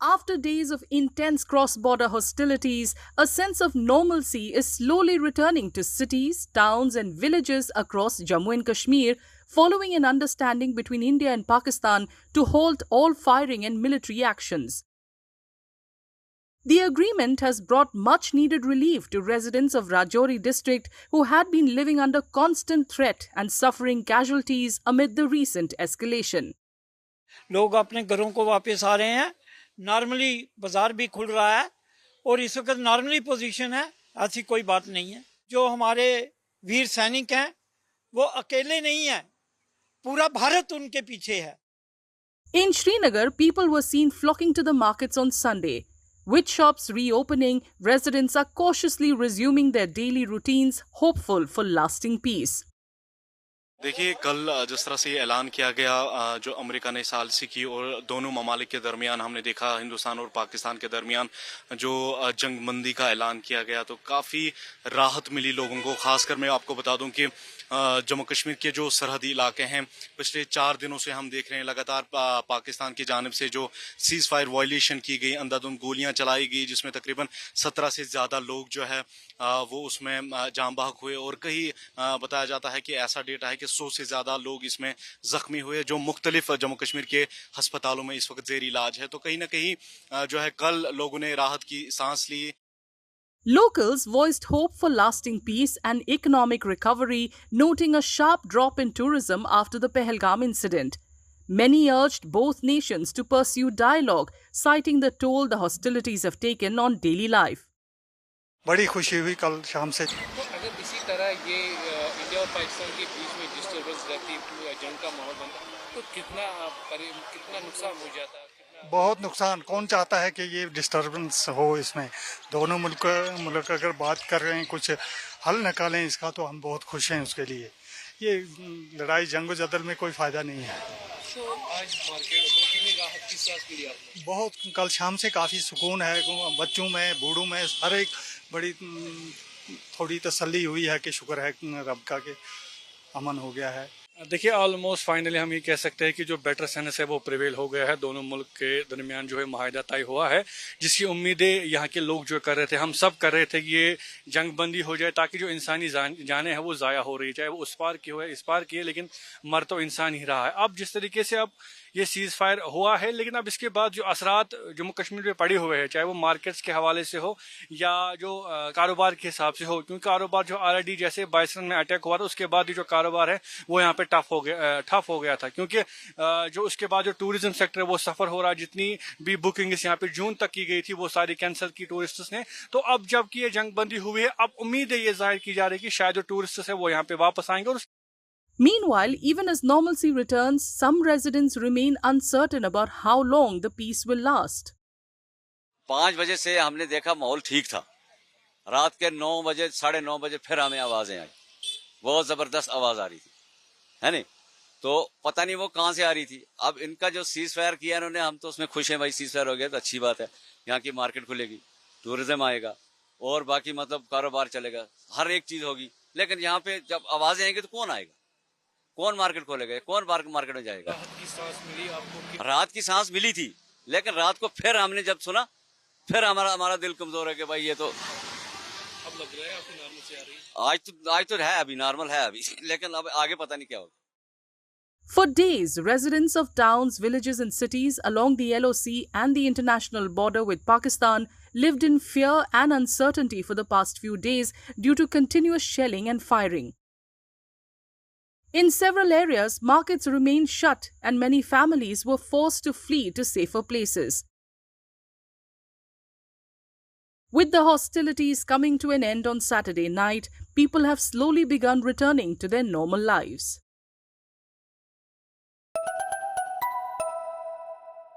After days of intense cross-border hostilities, a sense of normalcy is slowly returning to cities, towns and villages across Jammu and Kashmir following an understanding between India and Pakistan to halt all firing and military actions. The agreement has brought much-needed relief to residents of Rajouri district who had been living under constant threat and suffering casualties amid the recent escalation. लोग अपने घरों को वापस आ रहे हैं, normally बाजार भी खुल रहा है और इस वक्त नॉर्मली पोजीशन है, ऐसी कोई बात नहीं है। जो हमारे वीर सैनिक हैं वो अकेले नहीं हैं, पूरा भारत उनके पीछे है। In Srinagar, people were seen flocking to the markets on Sunday. With shops reopening, residents are cautiously resuming their daily routines, hopeful for lasting peace. देखिए, कल जिस तरह से ये ऐलान किया गया जो अमेरिका ने सालिसी की और दोनों ममालिक के दरमियान हमने देखा हिंदुस्तान और पाकिस्तान के दरमियान जो जंगबंदी का ऐलान किया गया तो काफ़ी राहत मिली लोगों को। खासकर मैं आपको बता दूं कि जम्मू कश्मीर के जो सरहदी इलाके हैं पिछले 4 दिनों से हम देख रहे हैं लगातार पाकिस्तान की जानिब से जो सीज फायर वायलेशन की गई, अंधाधुंध गोलियां चलाई गई जिसमें तकरीबन 17 से ज़्यादा लोग जो है वो उसमें जान बहक हुए और कहीं बताया जाता है कि ऐसा डेटा है कि 100 से ज़्यादा लोग इसमें जख्मी हुए जो मुख्तलिफ जम्मू कश्मीर के हस्पतालों में इस वक्त ज़ेर इलाज है। तो कहीं ना कहीं जो है कल लोगों ने राहत की सांस ली। Locals voiced hope for lasting peace and economic recovery, noting a sharp drop in tourism after the Pahalgam incident. Many urged both nations to pursue dialogue, citing the toll the hostilities have taken on daily life. बड़ी खुशी हुई कल शाम से। तो अगर इसी तरह ये इंडिया और पाकिस्तान के बीच में डिस्टर्बेंस रहती, जंग का माहौल बनता तो कितना नुकसान हो जाता? बहुत नुकसान। कौन चाहता है कि ये डिस्टर्बेंस हो इसमें। दोनों मुल्क अगर बात कर रहे हैं कुछ हल निकालें इसका तो हम बहुत खुश हैं उसके लिए। ये लड़ाई जंग जदल में कोई फ़ायदा नहीं है। तो आज मार्केट में कितनी राहत की सांस मिली आपको? बहुत कल शाम से काफ़ी सुकून है, बच्चों में बूढ़ों में हर एक बड़ी थोड़ी तसल्ली हुई है कि शुक्र है रब का कि अमन हो गया है। देखिए, ऑलमोस्ट फाइनली हम ये कह सकते हैं कि जो बेटर सेंस है वो प्रिवेल हो गया है। दोनों मुल्क के दरमियान जो है माहिदा तय हुआ है जिसकी उम्मीदें यहाँ के लोग जो कर रहे थे, हम सब कर रहे थे कि ये जंग बंदी हो जाए ताकि जो इंसानी जानें हैं वो ज़ाया हो रही, चाहे वो उस पार की हो इस पार की है, लेकिन मर तो इंसान ही रहा है। अब जिस तरीके से अब ये सीज़ फायर हुआ है, लेकिन अब इसके बाद जो असरात जम्मू कश्मीर में पड़े हुए हैं, चाहे वो मार्केट्स के हवाले से हो या जो कारोबार के हिसाब से हो, क्योंकि कारोबार जो ऑलरेडी जैसे बाइसन में अटैक हुआ था उसके बाद ही जो कारोबार है वो यहाँ पे ठप हो गया था, क्योंकि जो उसके बाद जो टूरिज्म सेक्टर है वो सफ़र हो रहा है। जितनी भी बुकिंग यहाँ पे जून तक की गई थी वो सारी कैंसिल की टूरिस्ट्स ने। तो अब जबकि ये जंग बंदी हुई है, अब उम्मीद है ये जाहिर की जा रही है कि शायद जो टूरिस्ट्स है वो यहाँ पे वापस आएंगे। और Meanwhile, even as normalcy returns, some residents remain uncertain about how long the peace will last. 5 बजे से हमने देखा माहौल ठीक था, रात के 9 बजे 9:30 बजे फिर हमें आवाजें आई, बहुत जबरदस्त आवाज आ रही थी, है नहीं? तो पता नहीं वो कहाँ से आ रही थी। अब इनका जो सीज फायर किया इन्होंने, हम तो उसमें खुश हैं भाई, सीज फायर हो गया तो अच्छी बात है, यहाँ की मार्केट खुलेगी, टूरिज्म आएगा और बाकी मतलब कारोबार चलेगा, हर एक चीज होगी। लेकिन यहाँ पे जब आवाजें आएंगी तो कौन आएगा, कौन मार्केट खोलेगा, कौन मार्केट में जाएगा? राहत की सांस मिली आपको? रात की सांस मिली थी, लेकिन रात को फिर हमने जब सुना फिर हमारा दिल कमजोर है कि भाई ये तो अब लग रहा है आपकी नॉर्मल से आ रही है। आज तो है, अभी नॉर्मल है अभी, लेकिन अब आगे पता नहीं क्या होगा। For days, residents of towns, villages and cities along the LOC and the international border with Pakistan lived in fear and uncertainty for the past few days due to continuous shelling and firing. In several areas, markets remained shut and many families were forced to flee to safer places. With the hostilities coming to an end on Saturday night, people have slowly begun returning to their normal lives.